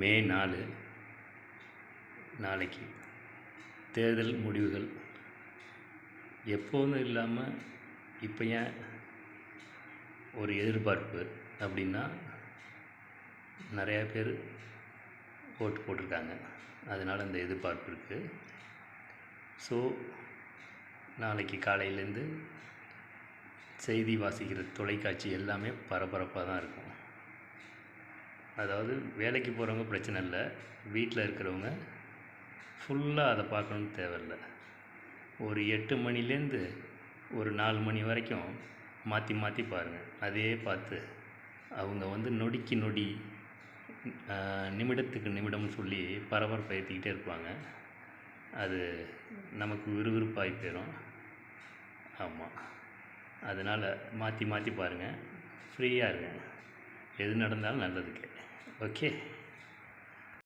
மே 4 நாளைக்கு தேர்தல் முடிவுகள். எப்போதும் இல்லாமல் இப்போ ஏன் ஒரு எதிர்பார்ப்பு அப்படின்னா, நிறையா பேர் ஓட்டு போட்டிருக்காங்க. அதனால் அந்த எதிர்பார்ப்பு இருக்குது. ஸோ நாளைக்கு காலையிலேருந்து செய்தி வாசிக்கிற தொலைக்காட்சி எல்லாமே பரபரப்பாக தான் இருக்கும். அதாவது வேலைக்கு போகிறவங்க பிரச்சனை இல்லை, வீட்டில் இருக்கிறவங்க ஃபுல்லாக அதை பார்க்கணுன்னு தேவையில்லை. ஒரு 8 மணிலேருந்து ஒரு 4 மணி வரைக்கும் மாற்றி மாற்றி பாருங்கள். அதையே பார்த்து அவங்க நொடிக்கு நொடி நிமிடத்துக்கு நிமிடம்னு சொல்லி பரபரப்பை ஏற்றிக்கிட்டே இருப்பாங்க. அது நமக்கு விறுவிறுப்பாகி போயிடும். ஆமாம், அதனால் மாற்றி மாற்றி பாருங்கள், ஃப்ரீயாக இருங்க. எது நடந்தாலும் நல்லதுக்கு. ஓகே.